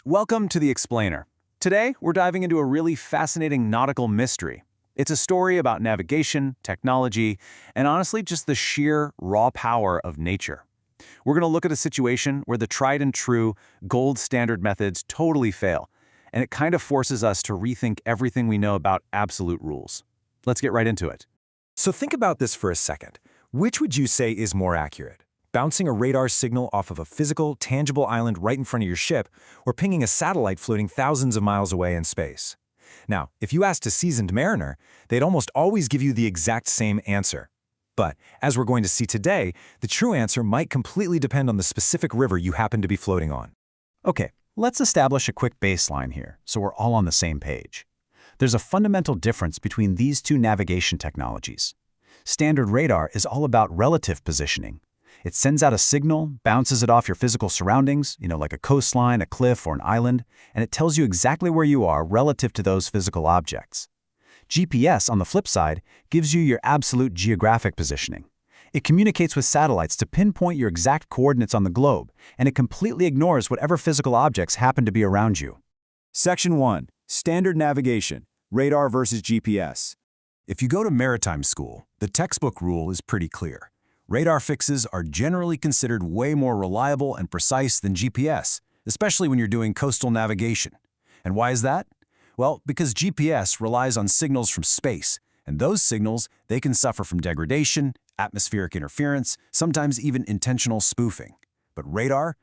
Welcome to The Explainer. Today, we're diving into a really fascinating nautical mystery. It's a story about navigation, technology, and honestly, just the sheer, raw power of nature. We're going to look at a situation where the tried and true, gold standard methods totally fail, and it kind of forces us to rethink everything we know about absolute rules. Let's get right into it. So think about this for a second. Which would you say is more accurate? Bouncing a radar signal off of a physical, tangible island right in front of your ship, or pinging a satellite floating thousands of miles away in space? Now, if you asked a seasoned mariner, they'd almost always give you the exact same answer. But, as we're going to see today, the true answer might completely depend on the specific river you happen to be floating on. Okay, let's establish a quick baseline here, so we're all on the same page. There's a fundamental difference between these two navigation technologies. Standard radar is all about relative positioning. It sends out a signal, bounces it off your physical surroundings, like a coastline, a cliff, or an island, and it tells you exactly where you are relative to those physical objects. GPS, on the flip side, gives you your absolute geographic positioning. It communicates with satellites to pinpoint your exact coordinates on the globe, and it completely ignores whatever physical objects happen to be around you. Section 1. Standard Navigation, Radar versus GPS. If you go to maritime school, the textbook rule is pretty clear. Radar fixes are generally considered way more reliable and precise than GPS, especially when you're doing coastal navigation. And why is that? Well, because GPS relies on signals from space, and those signals, they can suffer from degradation, atmospheric interference, sometimes even intentional spoofing. But radar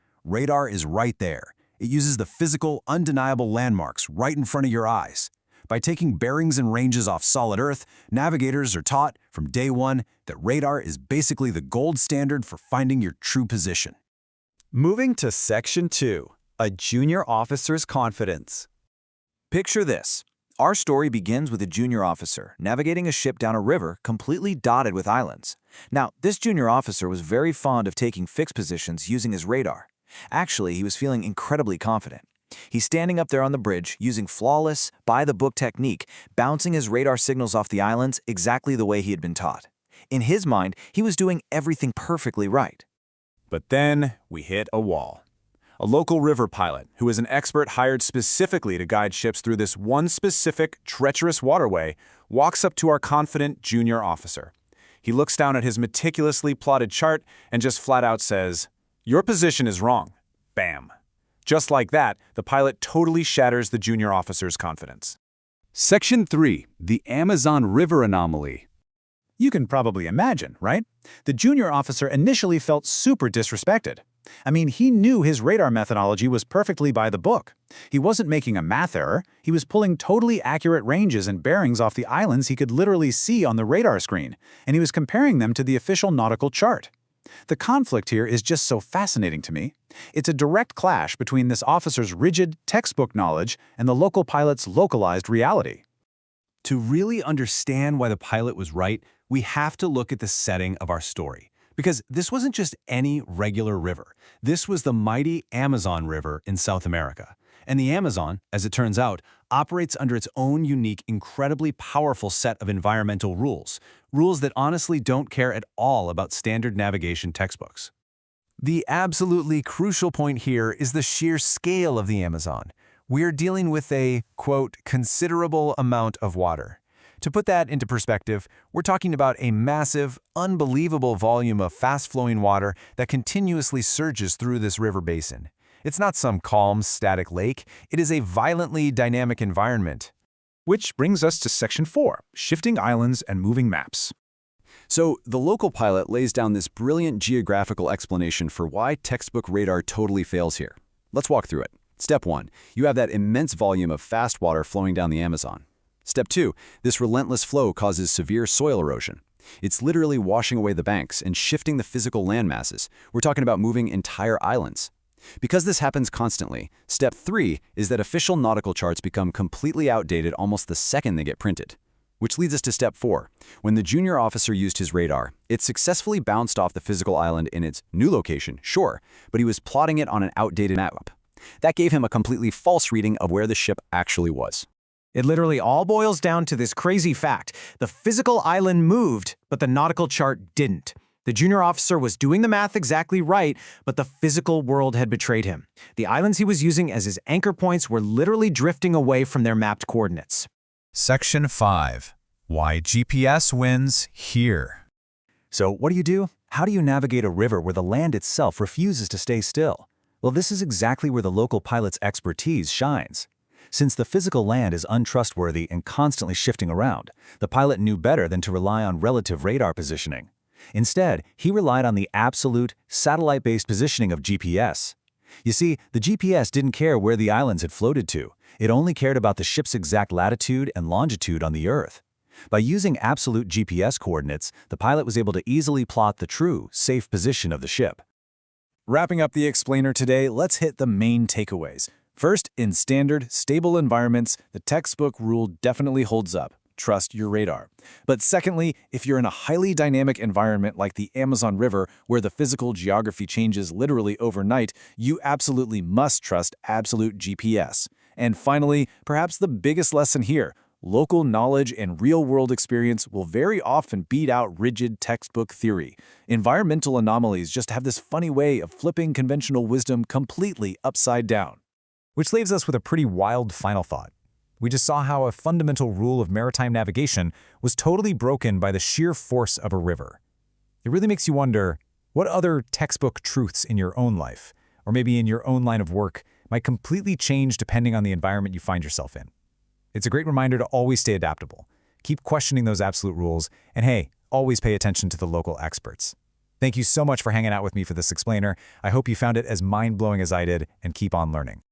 is right there. It uses the physical, undeniable landmarks right in front of your eyes. By taking bearings and ranges off solid Earth, navigators are taught from day one that radar is basically the gold standard for finding your true position. Moving to Section 2, a junior officer's confidence. Picture this. Our story begins with a junior officer navigating a ship down a river completely dotted with islands. Now, this junior officer was very fond of taking fixed positions using his radar. Actually, he was feeling incredibly confident. He's standing up there on the bridge, using flawless, by-the-book technique, bouncing his radar signals off the islands exactly the way he had been taught. In his mind, he was doing everything perfectly right. But then we hit a wall. A local river pilot, who is an expert hired specifically to guide ships through this one specific, treacherous waterway, walks up to our confident junior officer. He looks down at his meticulously plotted chart and just flat out says, "Your position is wrong." Bam. Just like that, the pilot totally shatters the junior officer's confidence. Section 3. The Amazon River Anomaly. You can probably imagine, right? The junior officer initially felt super disrespected. I mean, he knew his radar methodology was perfectly by the book. He wasn't making a math error. He was pulling totally accurate ranges and bearings off the islands he could literally see on the radar screen, and he was comparing them to the official nautical chart. The conflict here is just so fascinating to me. It's a direct clash between this officer's rigid, textbook knowledge and the local pilot's localized reality. To really understand why the pilot was right, we have to look at the setting of our story. Because this wasn't just any regular river. This was the mighty Amazon River in South America. And the Amazon, as it turns out, operates under its own unique, incredibly powerful set of environmental rules. Rules that honestly don't care at all about standard navigation textbooks. The absolutely crucial point here is the sheer scale of the Amazon. We're dealing with a, quote, considerable amount of water. To put that into perspective, we're talking about a massive, unbelievable volume of fast-flowing water that continuously surges through this river basin. It's not some calm, static lake. It is a violently dynamic environment. Which brings us to Section 4, Shifting Islands and Moving Maps. So, the local pilot lays down this brilliant geographical explanation for why textbook radar totally fails here. Let's walk through it. Step 1. You have that immense volume of fast water flowing down the Amazon. Step 2. This relentless flow causes severe soil erosion. It's literally washing away the banks and shifting the physical land masses. We're talking about moving entire islands. Because this happens constantly, step 3 is that official nautical charts become completely outdated almost the second they get printed. Which leads us to step 4. When the junior officer used his radar, it successfully bounced off the physical island in its new location, sure, but he was plotting it on an outdated map. That gave him a completely false reading of where the ship actually was. It literally all boils down to this crazy fact. The physical island moved, but the nautical chart didn't. The junior officer was doing the math exactly right, but the physical world had betrayed him. The islands he was using as his anchor points were literally drifting away from their mapped coordinates. Section 5. Why GPS wins here. So what do? How do you navigate a river where the land itself refuses to stay still? Well, this is exactly where the local pilot's expertise shines. Since the physical land is untrustworthy and constantly shifting around, the pilot knew better than to rely on relative radar positioning. Instead, he relied on the absolute, satellite-based positioning of GPS. You see, the GPS didn't care where the islands had floated to. It only cared about the ship's exact latitude and longitude on the Earth. By using absolute GPS coordinates, the pilot was able to easily plot the true, safe position of the ship. Wrapping up the explainer today, let's hit the main takeaways. First, in standard, stable environments, the textbook rule definitely holds up. Trust your radar. But secondly, if you're in a highly dynamic environment like the Amazon River, where the physical geography changes literally overnight, you absolutely must trust absolute GPS. And finally, perhaps the biggest lesson here, local knowledge and real-world experience will very often beat out rigid textbook theory. Environmental anomalies just have this funny way of flipping conventional wisdom completely upside down. Which leaves us with a pretty wild final thought. We just saw how a fundamental rule of maritime navigation was totally broken by the sheer force of a river. It really makes you wonder, what other textbook truths in your own life, or maybe in your own line of work, might completely change depending on the environment you find yourself in? It's a great reminder to always stay adaptable, keep questioning those absolute rules, and hey, always pay attention to the local experts. Thank you so much for hanging out with me for this explainer. I hope you found it as mind-blowing as I did, and keep on learning.